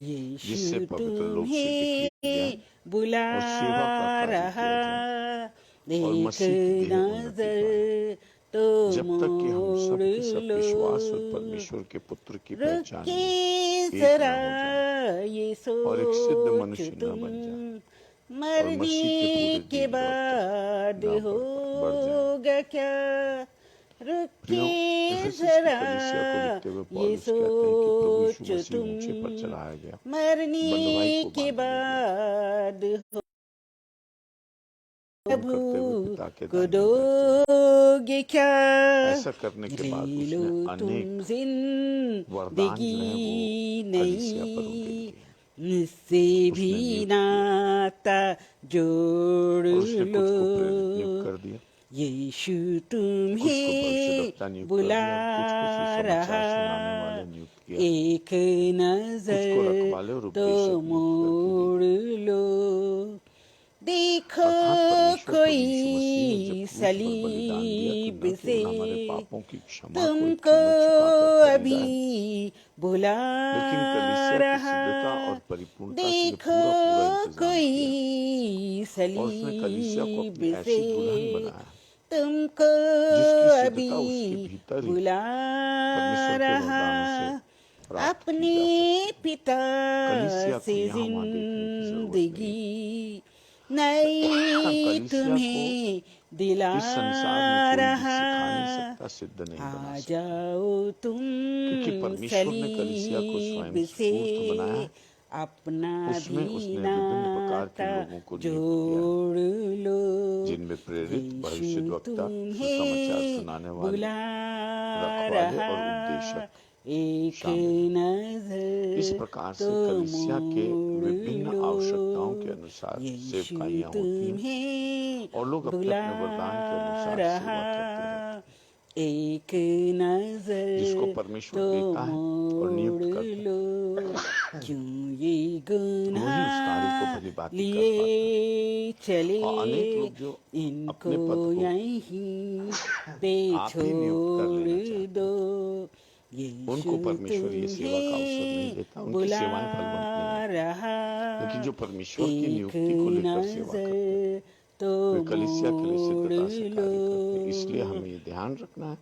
जिससे यीशु पवित्र लोग सिद्ध किए तुम्हें जाएं बुला और सेवा का कार्य रहा, किया जाए और एक मसीह की देह उन्नति पाए, नजर तो जब तक कि हम मोड़ सब के सब लो। विश्वास और परमेश्वर के पुत्र की पहचान रुके में एक जरा न हो जाए ये और एक सिद्ध सोचो मनुष्य तुम, न बन जाए और मसीह के मरने पूरे के दिन दौर तक बाद न बढ़ जाए। होगा क्या। प्रियो, रुके इफिसस की जरा कलीसिया को लिखते हुए ये पौलुस कहते हैं कि प्रभु यीशु सोचो मसीह तुम, ऊंचे पर चढ़ाया गया, मरने बंधुआई को के बांध दिया गया, बाद प्रभु करते हुए पिता के को दाहिने बैठ गया। दोगे क्या। ऐसा करने के बाद ले लो उसने तुम अनेक वरदान जो हैं वो जिंदगी कलीसिया पर उनके नहीं, दिए, मुझसे भी उसने नियुक्त किया नाता जोड़ और उसने लो। कुछ को प्रेरित नियुक्त कर दिया, यीशु कुछ को तुम्हें भविष्यद्वक्ता नियुक्त कर बुला दिया, कुछ को सुसमाचार सुनाने रहा, वाले नियुक्त किया, एक कुछ को नजर रखवाले और तो उपदेशक नियुक्त करके दे मोड़ दिया। लो। देखो अर्थात परमेश्वर प्रभु यीशु मसीह ने जब कोई क्रूस पर बलिदान दिया तो सलीब न से केवल हमारे पापों की क्षमा को एक तुमको कीमत चुकाकर खरीदा है, अभी बुला लेकिन कलीसिया की रहा। सिद्धता और परिपूर्णता के लिए देखो पूरा इंतजाम कोई किया और उसने कलीसिया को सलीब अपनी से ऐसी दुल्हन बनाया तुमको जिसकी अभी सिद्धता उसके भीतर ही बुला परमेश्वर के रहा। वरदानों से प्राप्त की अपने जा सकती है। पिता कलीसिया से को यहाँ वहाँ देखने की जरूरत नहीं जिंदगी नई कलीसिया को तुम्हें दिला इस संसार में कोई भी रहा। सिखा नहीं सकता, सिद्ध नहीं बना आ सकता, जाओ तुम क्योंकि परमेश्वर ने कलीसिया को स्वयं सलीब से स्फूर्त बनाया है। अपना उसमें भी उसने विभिन्न प्रकार के नाता लोगों को नियुक्त किया है, जोड़ लो। जिनमें प्रेरित, यीशु भविष्यद्वक्ता, सुसमाचार तुम्हें सुनाने वाले, बुला रखवाले रहा, और उपदेशक एक शामिल हैं। इस नजर प्रकार तो से कलीसिया के मोड़ विभिन्न लो। आवश्यकताओं के अनुसार यीशु सेवकाइयाँ होती हैं तुम्हें और लोग अपने बुला अपने वरदान के अनुसार रहा, सेवा करते रहते हैं, एक जिसको नजर परमेश्वर तो देता है और नियुक्त मोड़ करता है। लो। क्यों ये वही उस कार्य को गुनाह भली भांति कर पाता है लिए चले, और अनेक लोग जो इनको अपने पद को यहीं पे आप ही नियुक्त कर छोड़ लेना चाहते दो। हैं, यीशु उनको परमेश्वर ये सेवा का अवसर नहीं तुम्हें देता, उनकी बुला सेवाएं फलवंत नहीं होती। रहा, लेकिन जो परमेश्वर की एक नियुक्ति को लेकर सेवा करते हैं नजर तो वे कलीसिया के लिए मोड़ सिद्धता से लो। कार्य करते हैं। इसलिए हमें ये ध्यान रखना है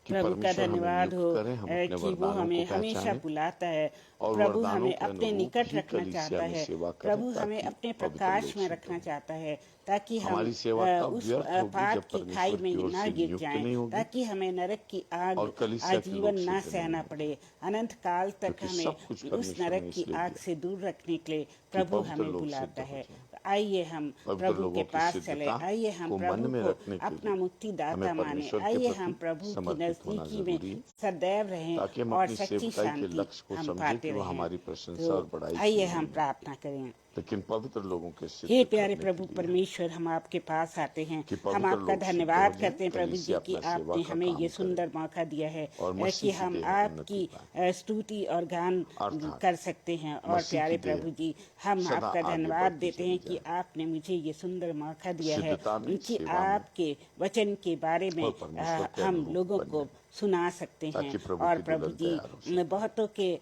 कि प्रभु का परमेश्वर हमें धन्यवाद नियुक्त हो करे, हम अपने कि वो वरदानों हमें को हमेशा पहचाने बुलाता है। और प्रभु वरदानों हमें के अपने अनुरूप निकट ही रखना कलीसिया चाहता में है। सेवा करें प्रभु हमें ताकि अपने पवित्र प्रकाश लोग में सिद्ध रखना हों। चाहता है, ताकि हम हमारी सेवा तब उस व्यर्थ होगी पाप जब की खाई परमेश्वर में की ओर ना से गिर नियुक्ति जाएं, नहीं होगी ताकि हमें नरक की आग और कलीसिया के लोग आजीवन ना सिद्ध नहीं सहना होंगे, पड़े। अनंत काल तक क्योंकि हमें सब कुछ उस परमेश्वर नरक ने की इसलिए आग दिया से दूर रखने के लिए कि प्रभु पवित्र हमें लोग बुलाता सिद्ध हो है। जाएं। आइए हम पवित्र प्रभु लोगों के की पास चले, सिद्धता आइए हम को मन प्रभु में को रखने के अपना लिए मुक्तिदाता हमें माने, परमेश्वर के आइए प्रति हम प्रभु की समर्पित होना नजदीकी में जरूरी है, सदैव रहें ताकि हम और अपनी सच्ची सेवकाई के शांति लक्ष्य को हम समझें पाते कि वह रहें। हमारी प्रशंसा तो और बड़ाई के आइए लिए हम नहीं, प्रार्थना करें। लेकिन पवित्र लोगों के सिद्ध हे प्यारे करने प्रभु के लिए परमेश्वर, हम आपके पास आते हैं। कि हम पवित्र आपका लोग सिद्ध हो धन्यवाद जाएं, करते हैं प्रभु जी कलीसिया कि अपना सेवा आपने का हमें काम ये करे सुंदर मौका दिया है और कि मसीह की हम देह उन्नति आपकी पाए, स्तुति और गान अर्थात कर सकते हैं। और मसीह प्यारे की देह प्रभु जी, हम सदा आपका आगे धन्यवाद बढ़ती देते चली हैं कि जाए, आपने मुझे ये सुंदर मौका दिया है सिद्धता में, कि सेवा में आपके वचन के बारे में और परमेश्वर के हम अनुरूप लोगों बने, को सुना सकते हैं। ताकि प्रभु और की प्रभु दुल्हन जी, तैयार हो सके। बहुतों के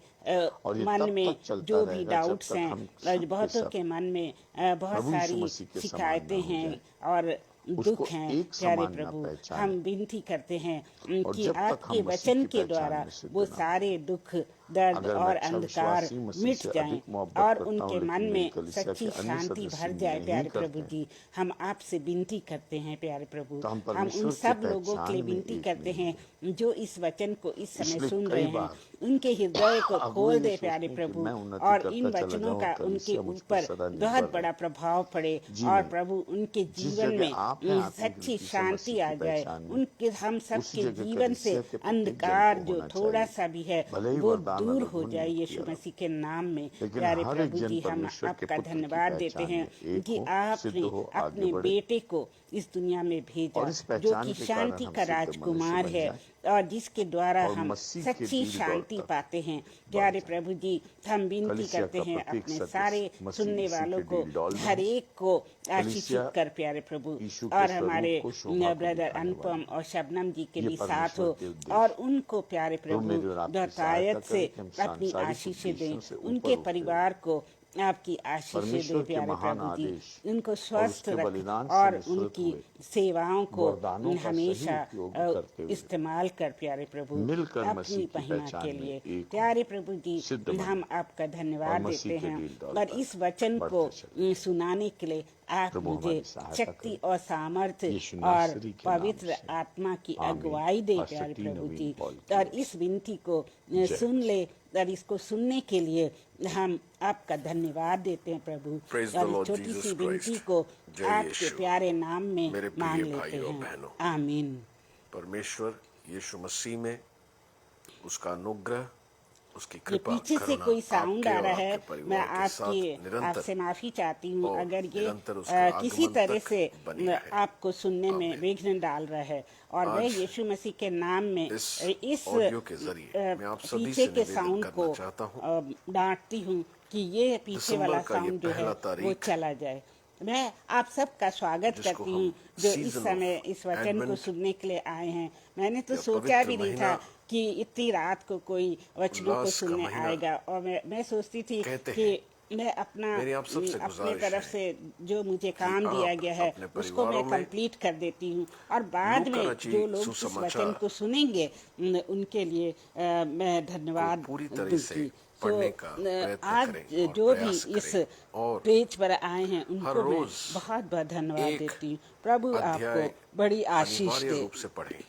और ये मन तब में तक चलता जो भी रहेगा जब डाउट्स तक हैं, हम सब के बहुतों सब के मन में बहुत प्रभु यीशु सारी मसीह के समान शिकायतें न हो हैं जाए, और दुख उसको हैं। एक प्यारे समान न प्रभु, पहचाने, हम विनती करते हैं और कि जब तक आपके हम मसीह वचन की के पहचान द्वारा में सिद्ध वो न हो सारे दुख, दर्द अगर मैं और अच्छा अंधकार विश्वासी मसीह मिट से जाएं अधिक मोहब्बत और करता उनके हूँ, मन लेकिन मेरी में कलीसिया के सच्ची अन्य शांति सदस्य भर जाए। नहीं प्यारे करते प्रभु हैं, जी, हम आपसे विनती करते हैं। प्यारे प्रभु, तो हम हम उन परमेश्वर की सब लोगों के पहचान लिए में विनती एक करते नहीं हैं होंगे। जो इस वचन को इस समय इसलिए सुन कई रहे हैं, बार उनके हृदय को अगुवे खोल ये दे सोचते प्यारे हैं कि प्रभु, मैं उन्नति और करता इन चला वचनों जाऊं और का उनके कलीसिया मुझ पर ऊपर सदा बहुत निर्भर बड़ा रहे। प्रभाव पड़े जी और नहीं, प्रभु उनके जिस जीवन में जगह आप हैं आत्मिक सच्ची रीति से शांति मसीह आ की जाए। पहचान में, उनके हम सब उसी के जगह जीवन से कलीसिया के प्रत्येक जन अंधकार को जो होना थोड़ा चाहिए, सा भी है भले ही वो वरदान दूर अलग हो हो, जाए नियुक्त यीशु किया रहो, मसीह के नाम में। लेकिन प्यारे हर एक प्रभु जन जी, हम परमेश्वर के आपका पुत्र की धन्यवाद देते पहचान हैं में एक कि हो, सिद्ध आपने हो, आगे अपने बढ़े, बेटे को इस दुनिया में भेजा, और इस जो पहचान कि के कारण शांति हम का सिद्ध मनुष्य राजकुमार बन है। जाए, और जिसके द्वारा और हम मसीह के सच्ची दीर्घ शांति तक पाते हैं। प्यारे प्रभु जी, हम विनती कलीसिया करते का हैं प्रत्येक अपने सदस्य सारे मसीह सुनने यीशु वालों के को, डील डॉल में हर एक को कलीसिया आशीषित कर प्यारे प्रभु, यीशु के और स्वरूप हमारे को शोभा को ब्रदर दिखाने अनुपम वाली और शबनम जी के ये भी साथ परमेश्वर हो, के उद्देश्य और उनको प्यारे प्रभु मेरी और आपकी बहुतायत सहायता से करें कि हम अपनी सांसारिक आशीषें दें, उद्देश्यों से ऊपर उनके उठते परिवार को आपकी आशीषें दे परमेश्वर के प्यारे महान प्रभु जी, आदेश उनको और स्वस्थ उसके रख बलिदान से और निःसृत उनकी हुए सेवाओं को वरदानों का सही हमेशा उपयोग करते हुए इस्तेमाल कर प्यारे प्रभु, मिलकर अपनी मसीह की महिमा पहचान के में लिए। एक हो, प्यारे प्रभु जी, सिद्ध बने हम आपका धन्यवाद और मसीह देते के हैं, डील डॉल और पर इस वचन को बढ़ते चले। सुनाने के लिए आप प्रभु मुझे हमारी सहायता शक्ति करें। और सामर्थ्य यीशु और नासरी के नाम पवित्र से। आत्मा की आमीन। अगुवाई दे पास्टर प्यारे टी प्रभु नवीन जी, पॉल की और ओर से। इस विनती को जय सुन ले, और इसको सुनने के लिए हम आपका धन्यवाद देते हैं प्रभु, Praise the और इस Lord छोटी Jesus सी विनती Christ. को जय आपके यीशु। प्यारे नाम में मेरे प्रिय मांग लेते भाइयों, हैं, बहनों। आमीन। परमेश्वर यीशु मसीह में उसका अनुग्रह, उसकी ये कृपा, पीछे से करुणा कोई साउंड आपके आ और रहा है, आपके मैं परिवार के साथ आपसे निरंतर माफी चाहती हूँ और अगर ये निरंतर उसके किसी आगमन तरह तक से बनी रहे। आपको सुनने में आमीन। विघ्न डाल रहा है, और मैं आज यीशु मसीह के नाम में इस ऑडियो के जरिए मैं आप सभी पीछे से के निवेदन साउंड करना को चाहता हूँ, डांटती हूँ कि ये पीछे दिसंबर वाला का ये साउंड जो है पहला वो तारीख चला जाए। मैं आप सबका स्वागत जिसको करती हम हूँ जो इस season समय of इस वचन को Advent सुनने के लिए आए हैं। मैंने तो या सोचा पवित्र भी नहीं महीना, था कि इतनी रात को कोई वचनों को उल्लास का सुनने महीना आएगा, और मैं सोचती थी कहते कि मैं अपना मेरी आप सबसे अपने गुजारिश तरफ है से जो मुझे काम दिया आप गया है अपने उसको मैं परिवारों में कंप्लीट कर देती हूँ, और बाद लूका में रची जो लोग इस सुसमाचार वचन को सुनेंगे उनके लिए मैं धन्यवाद को पूरी तरह से दूंगी। पढ़ने का प्रयत्न आज करें और जो भी प्रयास इस करें, और पेज पर आए हैं हर उनको मैं रोज बहुत बहुत धन्यवाद एक देती हूँ। प्रभु अध्याय आपको बड़ी आशीष अनिवार्य दे। रूप से पढ़ें।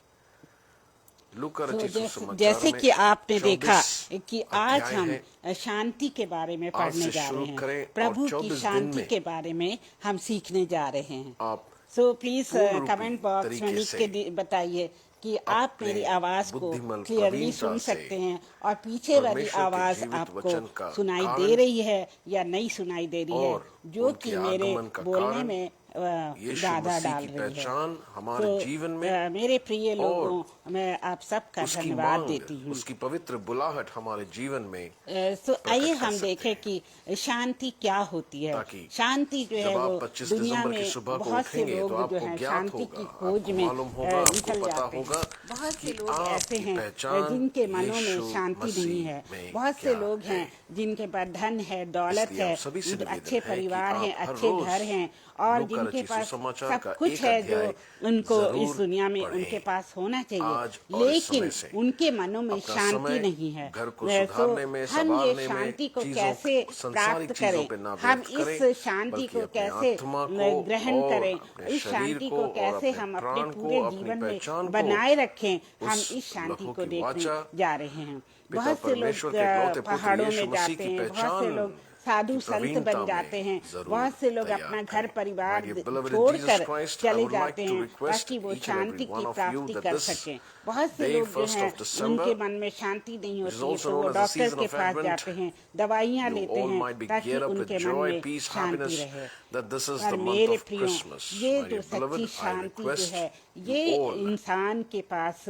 लूका तो रचित सुसमाचार जैसे में कि आपने देखा 24 कि आज अध्याय हम हैं। शांति के बारे में आज पढ़ने से जा शुरू रहे करें हैं, और प्रभु की 24 दिन शांति में के बारे में हम सीखने जा रहे हैं। आप सो प्लीज पूर्ण रूपी कमेंट बॉक्स में तरीके लिख से के बताइए कि आप अपने मेरी आवाज को बुद्धिमान क्लियरली प्रवीणता सुन से सकते हैं, और पीछे वाली परमेश्वर के आवाज जीवित वचन का आपको सुनाई कारण दे रही है या नहीं सुनाई दे रही है, और जो उनके कि मेरे आगमन का बोलने कारण में यीशु बाधा मसीह डाल की रही है। पहचान हमारे तो, जीवन में मेरे प्रिय लोगों, मैं आप सबका उसकी धन्यवाद मांग, देती हूँ। उसकी पवित्र बुलाहट हमारे जीवन में तो प्रकट आइए कर हम सकते देखें हैं। कि शांति क्या होती है। ताकि शांति जो है जब वो आप 25 दुनिया दिसंबर की में सुबह को बहुत से उठेंगे लोग तो जो आपको हैं ज्ञात शांति होगा, की खोज आपको में मालूम होगा, आपको निकल पता जाते होगा हैं। बहुत से कि लोग ऐसे आपकी हैं पहचान जिनके मनों में यीशु शांति नहीं मसीह है। में बहुत से क्या लोग हैं है। जिनके पास धन है, दौलत इसलिए है, आप सभी से निवेदन अच्छे है कि परिवार हैं, आप हर अच्छे रोज घर हैं, और लूका जिनके रचित पास सुसमाचार सब का कुछ एक है जो अध्याय उनको जरूर इस दुनिया में पढ़ें। उनके पास होना आज चाहिए, और इस लेकिन समय से उनके मनों में अपना शांति समय नहीं है। घर को तो सुधारने में, हम ये संवारने में, शांति को चीजों कैसे संसारिक प्राप्त चीजों करें, पे ना हम व्यर्थ करें, इस शांति बल्कि को अपने कैसे आत्मा को ग्रहण और करें, अपने इस शरीर शांति को को और कैसे अपने हम अपने प्राण को, पूरे अपनी जीवन में पहचान को बनाए रखें, हम उस इस शांति लहू को की देखने वाचा, जा रहे हैं। पिता बहुत से लोग परमेश्वर के इकलौते पुत्र पहाड़ों यीशु में मसीह जाते की हैं, बहुत से पहचान लोग साधु की संत प्रवीणता बन में जाते हैं, जरूर बहुत से लोग तैयार अपना घर करें। परिवार My dear beloved in छोड़कर Jesus Christ, I चले would like जाते to हैं request ताकि वो each and every शांति की one of you प्राप्ति that कर this सकें। बहुत से day, लोग जो 1st हैं of December, उनके मन में शांति नहीं which is होती है, also तो वो known as the doctor season के of पास Advent, जाते हैं, दवाइयाँ you लेते all हैं might be ताकि geared up with उनके मन joy, में peace, शांति happiness, रहे। that this is और the month मेरे of प्रियो, Christmas. ये My जो dear सच्ची beloved, I शांति जो request है you ये all इंसान के पास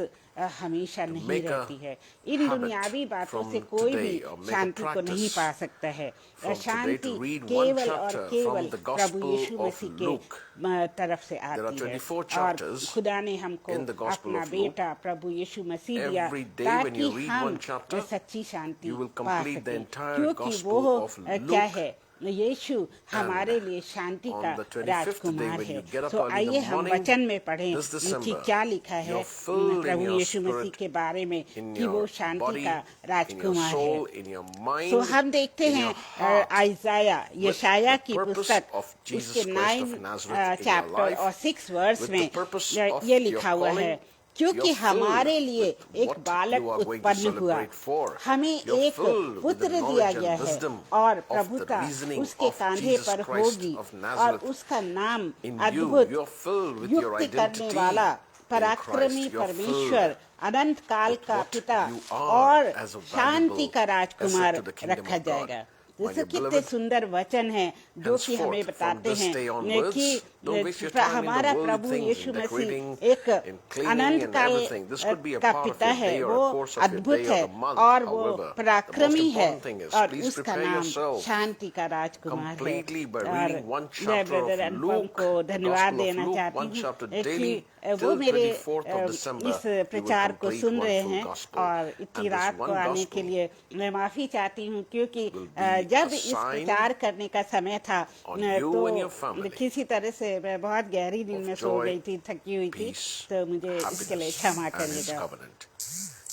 हमेशा नहीं make a रहती है। इन habit दुनियावी बातों from से कोई भी today, or make a शांति को नहीं practice पा सकता है। from today Shanti to read one केवल और chapter केवल from the Prabhu Gospel Yeshu of Masih Luke. के तरफ से There are आती है। 24 और chapters खुदा ने हमको in the Gospel अपना of Luke. बेटा प्रभु यीशु मसीह दिया Every day when ताकि you read हम one chapter, सच्ची शांति you will पा complete the सकें, entire क्योंकि Gospel वो of क्या Luke. है, यीशु हमारे लिए शांति on का the 25th day Rajkumar when है। you get up तो early in आइए the हम morning, वचन में पढ़ें this कि December, क्या लिखा है you're filled in Prabhu your Yeshu Masih spirit, के बारे में in कि वो your शांति body, का in your राजकुमार soul, है। in your mind, तो हम देखते in हैं your heart, आइजाया यशाया the की purpose पुस्तक of Jesus उसके Christ of 9 Nazareth in your chapter life, और 6 वर्स with में the purpose of ये your लिखा हुआ calling, है, क्योंकि you're filled हमारे लिए with एक what बालक you are going to उत्पन्न हुआ, celebrate for. हमें You're एक filled with पुत्र the दिया knowledge and गया है wisdom और of the प्रभुता reasoning उसके of कांधे Jesus पर Christ होगी of और Nazareth. उसका नाम In you, अद्भुत you're filled with your युक्ति करने identity वाला in पराक्रमी Christ. You're परमेश्वर filled अनंत काल with का what पिता you are और as a शांति valuable का राजकुमार asset to the kingdom रखा of God. जाएगा। जैसे dear कितने beloved, सुंदर वचन हैं जो कि henceforth, हमें from बताते this हैं day onwards, कि don't waste your time in the हमारा worldly Prabhu things, Yeshu in Masih decorating, एक in cleaning अनंत and काल everything. This could be a का part of पिता your है, day or वो a course of your अद्भुत day है or the month. और वो However, the most पराक्रमी है important thing is और please उसका prepare नाम yourself शांति का राजकुमार है। completely by और reading one मैं chapter brother of Anupam Luke, को the धन्यवाद Gospel of देना Luke, चाहती one हूँ chapter कि daily वो till मेरे 24th of December. इस You will प्रचार को complete सुन one रहे full हैं gospel. और इतनी And this रात को one आने के gospel लिए मैं माफी चाहती हूँ क्योंकि will be जब a इस sign प्रचार करने का समय था on you तो and your family किसी तरह से मैं बहुत गहरी नींद of में सो joy, गई थी, थकी हुई थी, peace, तो मुझे इसके लिए happiness, क्षमा and His करिएगा। covenant.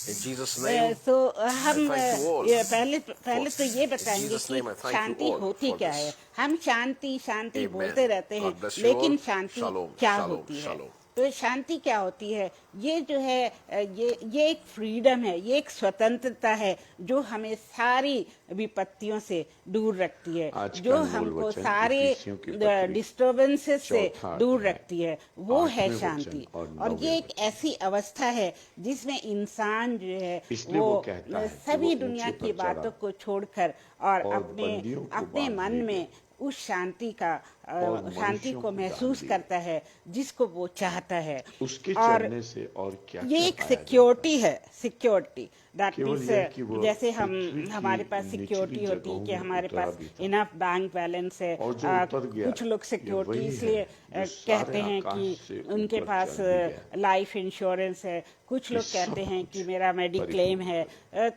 In Jesus' name, तो I हम thank you all पहले for- तो ये in बताएंगे Jesus' कि name, I thank you Shanti all होती for क्या this. है। हम शांति शांति Amen. बोलते रहते हैं, God bless you लेकिन all. शांति Shalom, क्या shalom, होती है? shalom. तो शांति क्या होती है? ये जो है ये एक फ्रीडम है, ये एक स्वतंत्रता है जो हमें सारी विपत्तियों से दूर रखती है, आज का जो मूल हमको वचन सारे इफिसियों की पत्री डिस्टर्बेंसेस से चौथा दूर अध्याय, रखती है, वो है 8वें वचन शांति। और और 9वें ये एक वचन। ऐसी अवस्था है जिसमें इंसान जो है इसलिए वो कहता है कि सभी वो दुनिया ऊंचे की पर चढ़ा बातों को छोड़कर और और अपने बंदियों को अपने बांध मन लिए में उस शांति का और शांति मनुष्यों को को महसूस दान दिए। करता है जिसको वो चाहता है। उसके और चलने से और क्या ये क्या एक पाया सिक्योरिटी है, सिक्योरिटी दैट केवल मीन्स यह कि वो जैसे हम पृथ्वी की हमारे पास निचली सिक्योरिटी होती है जगहों कि में हमारे उतरा पास भी था। इनफ बैंक बैलेंस है। और जो उतर गया कुछ लोग ये सिक्योरिटी वही इसलिए है जो कहते सारे हैं आकाश कि से उनके ऊपर पास चढ़ भी गया। लाइफ इंश्योरेंस है, कुछ लोग कहते सब हैं कुछ कि मेरा मेडिक्लेम है।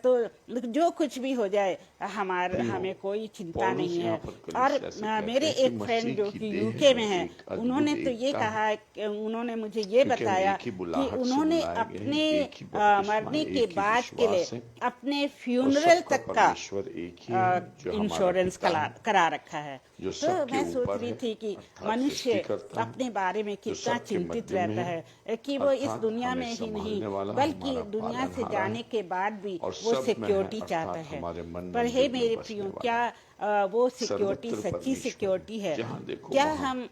तो जो कुछ भी हो जाए हमें कोई चिंता पौलुस नहीं है। यहाँ पर और कलीसिया से कहते मेरे हैं कि एक फ्रेंड मसीह जो की कि देह यूके में में है, एक अद्भुत उन्होंने तो ये एकता कहा है कि उन्होंने मुझे ये क्योंकि हम बताया एक ही कि बुलाहट से उन्होंने बुलाए गए हैं, अपने एक ही बपतिस्मा, मरने एक के ही बाद के लिए विश्वास है अपने और फ्यूनरल सबका तक का परमेश्वर एक ही है जो हमारा इंश्योरेंस पिता है, करा रखा है। जो तो सबके मैं सोच ऊपर रही है, थी कि अर्थात मनुष्य सृष्टिकर्ता है, अपने बारे में जो कितना सबके चिंतित मध्य में रहता है, है कि वो इस अर्थात दुनिया हमें में ही संभालने नहीं वाला बल्कि हमारा दुनिया से पालनहारा जाने है के बाद भी और वो सब में है, सिक्योरिटी चाहता अर्थात है। हमारे मन पर हे मंदिर में मेरे बसने प्रियो, वाला क्या वो सिक्योरिटी सर्वत्र सच्ची परमेश्वर सिक्योरिटी है? जहाँ देखो क्या वहाँ हम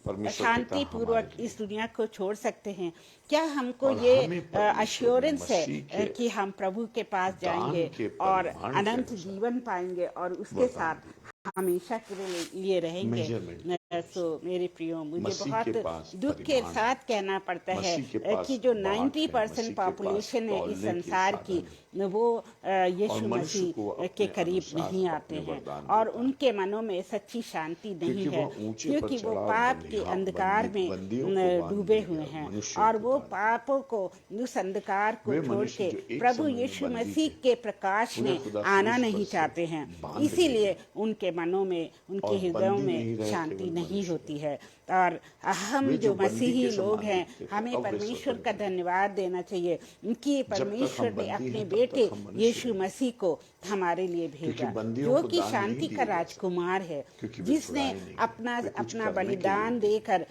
परमेश्वर शांति पिता पूर्वक हमारे लिए इस दुनिया को छोड़ सकते हैं? क्या हमको और ये हमें परमेश्वर ने अश्योरेंस है मसीह के कि हम प्रभु के पास दान जाएंगे के और परिमाण के अनंत अनुसार जीवन पाएंगे और उसके वरदान साथ हमेशा के लिए रहेंगे? मेजरमेंट सो मेरे प्रियो, मुझे मसीह के बहुत पास दुख के परिमाण साथ कहना पड़ता है मसीह के पास कि जो बाट है, 90% मसीह के पॉपुलेशन पास है इस तौलने के संसार की, साधन वो और यीशु मनुष्य मसीह को के अपने करीब अनुसार नहीं अपने आते हैं वरदान और देता है। उनके मनों में सच्ची शांति नहीं क्योंकि है, वो ऊंचे पर क्योंकि वो चढ़ा और पाप के अंधकार में बंदियों को बांध डूबे दिया हुए और हैं मनुष्यों और को वो दान पापों को, उस अंधकार को वे छोड़ मनुष्य के जो एक प्रभु समय में यीशु बंदी मसीह थे, के प्रकाश उन्हें में खुदा आना क्रूस नहीं पर से चाहते हैं, बांध इसीलिए दिए। उनके मनों में, उनके और हृदयों बंदी में नहीं रहे, शांति केवल नहीं मनुष्य होती है। और हम वे जो जो बंदी मसीही के लोग समान हैं, दिखते थे, हमें अब वे परमेश्वर स्वतंत्र का हैं। धन्यवाद देना चाहिए कि जब तक हम परमेश्वर ने बंदी अपने हैं, तब बेटे तक हम मनुष्य यीशु हैं। मसीह को हमारे लिए भेजा, बंदियों जो को कि दान नहीं शांति दिए का जा सकते, राजकुमार है, क्योंकि वे जिसने छुड़ाए नहीं, अपना वे कुछ अपना करने के लिए बलिदान थे। देकर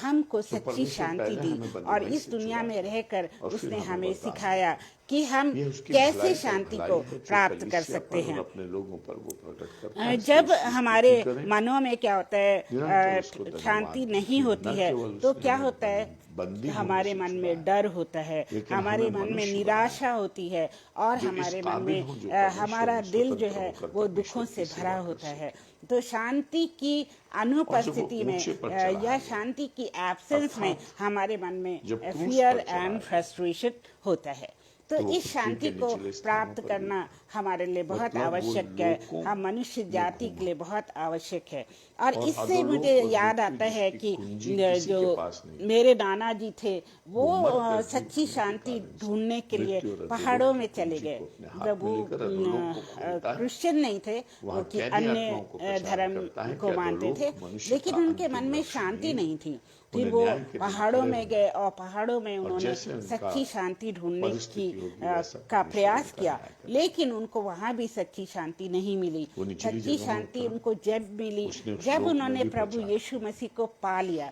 हमको सच्ची परमेश्वर शांति पहले दी हमें और बंधुआई इस से दुनिया छुड़ाता में है रहकर और फिर उसने हमें हमें वरदान सिखाया कि हम ये उसकी कैसे भलाई शांति भलाई को है जो प्राप्त कर कलीसिया सकते पर और हैं। अपने लोगों पर वो प्रकट करता है। जब इसलिए उसकी हमारे स्तुति करें, मनों में क्या होता है, निरंतर उसको धन्यवाद शांति दें नहीं कि होती न है, केवल तो उसने क्या हमें होता है, बंदी होने हमारे से मन छुड़ाया, में डर होता है, लेकिन हमारे हमें मन में मनुष्य निराशा होती है और जो इस हमारे मन काबिल में हो जो परमेश्वर हमारा ने दिल जो स्वतंत्र है होकर वो परमेश्वर दुखों की से सेवा भरा कर होता है। सके। तो शांति की अनुपस्थिति में ऊंचे पर चढ़ा या है, शांति की एब्सेंस में अर्थात हमारे मन में जब क्रूस फियर पर चढ़ा एंड है, फ्रस्ट्रेशन होता है। तो तो वो इस पृथ्वी शांति के को निचले स्थानों प्राप्त पर करना हमारे लिए बहुत मतलब वो आवश्यक है, लोकों हम मनुष्य में जाति के घूमा। लिए बहुत आवश्यक है। और और इससे अधोलोक मुझे और याद मृत्यु आता है जिसकी कि कुंजी किसी जो के पास नहीं, मेरे नाना जी थे वो वो मर कर सच्ची दुख में शांति कारण से ढूंढने के लिए मृत्यु और अधोलोक पहाड़ों की में चले कुंजी गए। को अपने हाथ जब में वो लेकर अधोलोक को खोलता है, क्रिश्चियन नहीं थे, वो वहाँ कि कैदी अन्य आत्माओं को प्रचार धर्म करता है को कि मानते अधोलोक थे, मनुष्य लेकिन का उनके अंतिम मन में लक्ष्य शांति नहीं थी। फिर उन्हें वो न्याय के दिन पहाड़ों खड़े में होना। गए और पहाड़ों में और उन्होंने जैसे उनका सच्ची शांति ढूंढने की परिस्थिति होगी, वैसा का परमेश्वर प्रयास उनका किया, न्याय करेगा। लेकिन उनको वहां भी सच्ची शांति नहीं मिली। वो निचली सच्ची जगहों में शांति उतरा, उनको जब मिली उसने उस जब लोक में उन्होंने भी प्रभु प्रचार यीशु मसीह को पा लिया,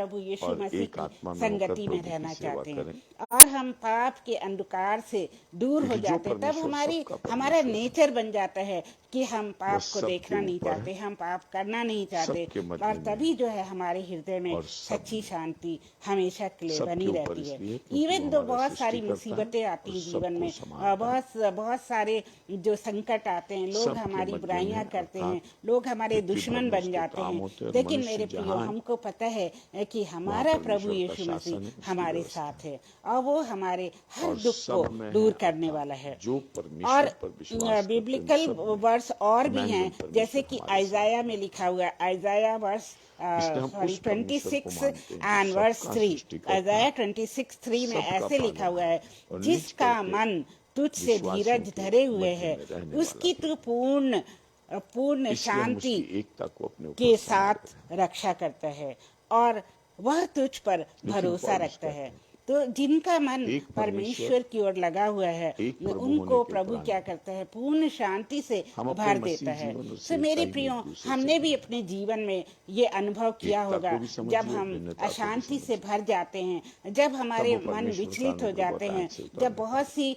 प्रभु यीशु और मसीह एक की आत्मा में संगति होकर में प्रभु की रहना सेवा चाहते हैं करें। और हम पाप के अंधकार से दूर हो क्योंकि जो जाते हैं। तब परमेश्वर हमारी सबका परमेश्वर हमारा है, नेचर बन जाता है कि हम पाप को सबके देखना नहीं ऊपर है, चाहते, हम पाप करना नहीं चाहते, सबके मध्य और में तभी जो है हमारे हृदय हृदय में और सब सच्ची शांति हमेशा के लिए सबके बनी ऊपर रहती है। इसलिए क्योंकि इवन वो दो हमारा बहुत सारी सृष्टिकर्ता है मुसीबतें आती और हैं जीवन सबको में, संभालता है। बहुत सारे जो संकट आते हैं, लोग सबके हमारी मध्य बुराइयां में करते अर्थात हैं, लोग हमारे पृथ्वी भर दुश्मन में बन उसके जाते काम हैं, होते हैं और लेकिन मनुष्य मेरे प्रियो जहाँ हमको पता है कि वहाँ हमारा प्रभु परमेश्वर का यीशु शासन मसीह है, उसकी हमारे व्यवस्था साथ है और वो हमारे हर और दुख को सब में दूर है करने अर्थात वाला है। जो परमेश्वर और पर विश्वास करते हैं, बिब्लिकल सब में वर्स और भी इमेनुअल हैं, परमेश्वर जैसे कि हमारे साथ आइजाया है। में लिखा हुआ है, आइजाया वर्स इसलिए हम सॉरी उस परमेश्वर को 26 मानते हैं एंड जो वर्स सबका 3, सृष्टिकर्ता आइजाया 26:3 में सबका ऐसे लिखा हुआ है, पालनहार और निज जिसका करके मन तुझसे विश्वासियों धीरज के धरे हुए मध्य है, में रहने उसकी वाला तू पूर्ण इसलिए हम शांति उसकी एकता को अपने ऊपर के समझ रहे साथ रक्षा करता है और वह तुझ पर लेकिन भरोसा पौलुस रखता कहते है। हैं, तो जिनका मन एक परमेश्वर की ओर लगा हुआ है, एक प्रभु उनको होने के प्रभु उपरांत क्या करता है, पूर्ण शांति से हम अपने भर मसीह देता है। जीवन और तो मेरे सेवकाई में प्रियो, एक दूसरे से हमने भी जुड़े। अपने जीवन में ये अनुभव किया एकता होगा, को भी समझिए, जब हम भिन्नता को भी अशांति से समझिए। भर जाते हैं, जब हमारे तब वो मन परमेश्वर विचलित का हो अनुग्रह जाते और हैं, राज्य से उतार जब देता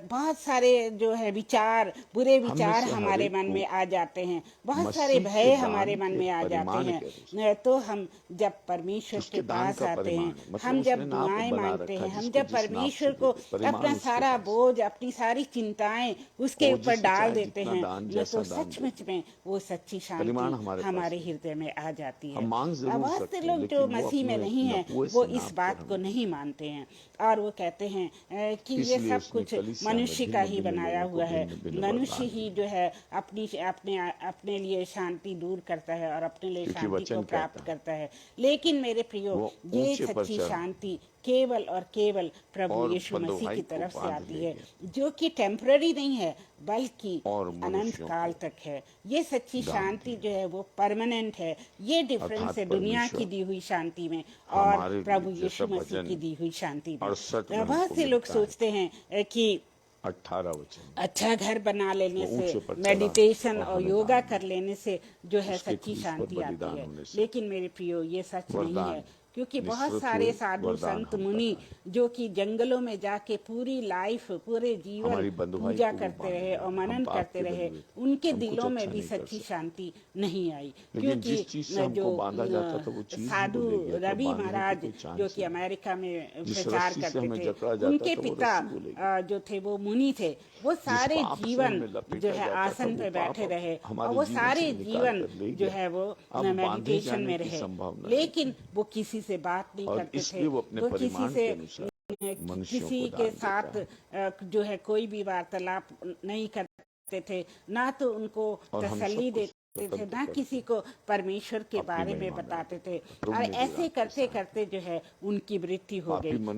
बहुत सारे जो है विचार, बुरे हम में विचार से हर हमारे एक मन को में आ जाते हैं, बहुत मसीह सारे के भय दान हमारे मन के में आ जाते परिमाण हैं, के अनुसार तो हम जब परमेश्वर उसके के दान पास का आते परिमाण हैं, है। मतलब हम उसने जब नाप दुआएं बना मांगते रखा हैं, हम जिसको जब जिस नाप परमेश्वर से को देते परिमाण अपना उसके सारा पास बोझ, अपनी सारी चिंताएं उसके और ऊपर जिसे डाल चाहे देते जितना हैं, दान न जैसा तो दान सचमुच में वो सच्ची परिमाण शांति हमारे पास हमारे है। हृदय में आ जाती है। हम मांग जरूर बहुत सकते से हैं लोग जो लेकिन वो मसीह में अपने नहीं हैं, नपुए वो से इस नाप बात कर को हमें नहीं मानते हैं और वो कहते हैं कि ये इसलिए सब उसने कुछ कलीसिया में मनुष्य का ही भिन्न-भिन्न बनाया लोगों को हुआ है, भिन्न-भिन्न मनुष्य वरदान ही दिए। जो है अपने लिए शांति दूर करता है और अपने लिए क्योंकि शांति को वचन प्राप्त कहता है करता है। लेकिन मेरे प्रियो, वो ये ऊंचे पर सच्ची चढ़ शांति केवल और केवल प्रभु और यीशु मसीह बंधुभाई की को तरफ से बांध आती ले है, गया जो कि टेम्पररी नहीं है बल्कि और अनंत मनुष्यों काल को तक है। ये सच्ची दान शांति जो है वो परमानेंट है। ये डिफरेंस अर्थात है दुनिया की परमेश्वर दी हुई शांति में और हमारे प्रभु लिए यीशु जैसा मसीह वचन की दी हुई शांति में। 68 में बहुत हमको से लोग मिलता है सोचते हैं कि 18 वचन अच्छा घर बना लेने वो ऊंचे से, पर चढ़ा मेडिटेशन और और हमें योगा दान कर लेने से जो है उसके सच्ची क्रूस पर शांति आती बलिदान है। होने से लेकिन मेरे प्रियो, ये सच नहीं वरदान है, क्योंकि बहुत निःशुल्क सारे हुए, साधु वरदान संत हम मुनि तक आए। जो कि जंगलों में जाके पूरी लाइफ, पूरे जीवन हमारी बंधुभाई पूजा को वो करते बांध रहे ले और गया। हम मनन पाप करते के रहे, बंधुए थे, उनके हम कुछ दिलों में अच्छा भी नहीं कर सच्ची सकते। शांति नहीं आई। लेकिन क्योंकि जिस चीज से हमको बांधा जाता था वो चीज ही साधु बोलेगी, अगर रवि बांधने की महाराज कोई चांस जो ही कि नहीं। अमेरिका में जिस प्रचार रस्सी से करते हमें थे, जकड़ा जाता उनके था, वो पिता रस्सी बोलेगी। जो थे वो मुनि थे, वो सारे पाप से जीवन हमें लपेटा जो है जाता था, आसन वो पे पाप बैठे अब रहे और हमारे वो जीवन सारे से निकाल जीवन कर ले जो गया। है वो अब बांधे मेडिटेशन जाने में की रहे, संभावना लेकिन वो किसी से बात नहीं और करते इसलिए थे, वो अपने वो किसी परिमाण से के अनुसार मनुष्यों किसी को के दान देता साथ है। जो है कोई भी वार्तालाप नहीं करते थे, ना तो उनको और हम तसल्ली सबको देते थे, स्वतंत्र ना करते किसी को परमेश्वर के अपनी बारे में महिमा में बताते थे। प्रभु और ने ऐसे दिया आपके करते साथ। करते जो है उनकी मृत्यु हो पापी गई। मनुष्य